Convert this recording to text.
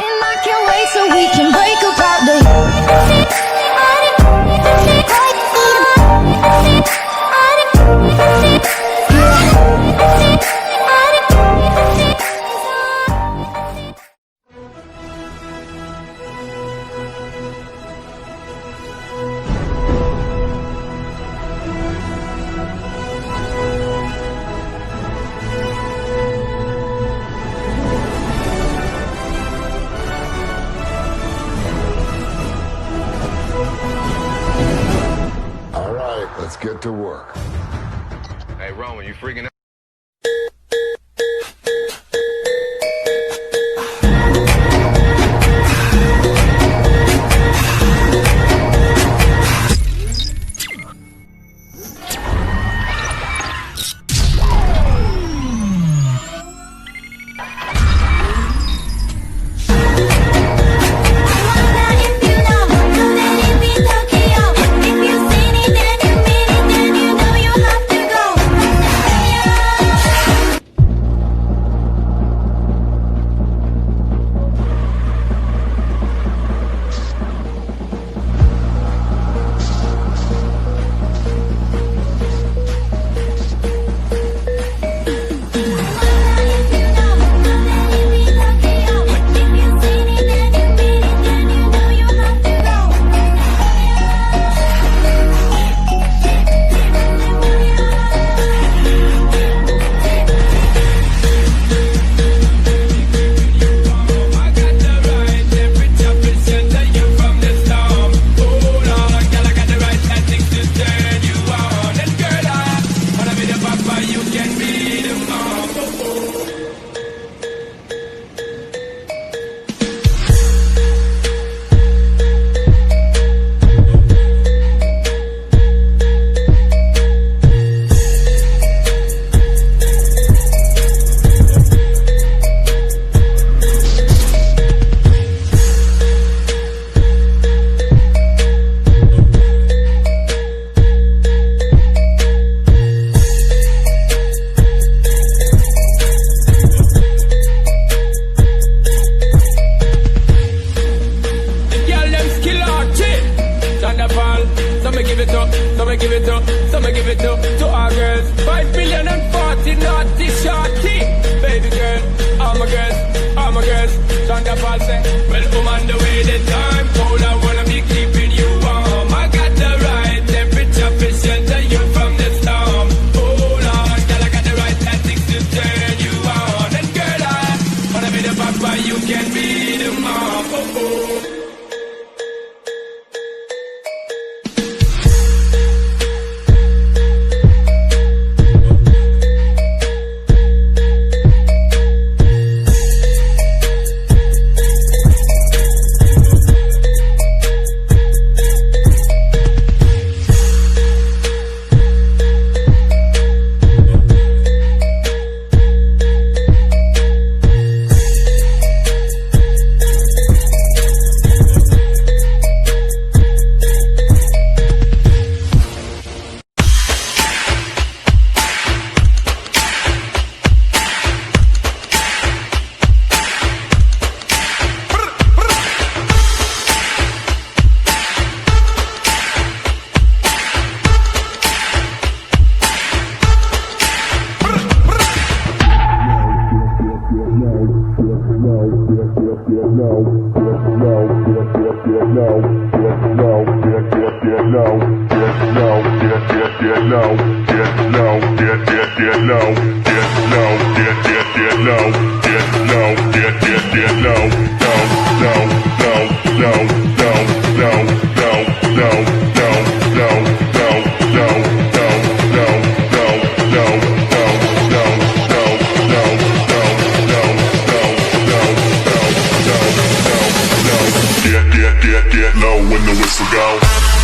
And I can't wait so we can break apart the Let's get to work. Hey, Roman, you freaking out? To our girls, 5 billion and 40 naughty shorty. Baby girl, all my girls, Shonda Paul say, well, woman, the way the time cold, I wanna be keeping you warm. I got the right temperature to shelter you from the storm. Hold on, girl, I got the right tactics to turn you on. And girl, I wanna be the papa, you can be the mom. Oh, oh. Get low when the whistle go.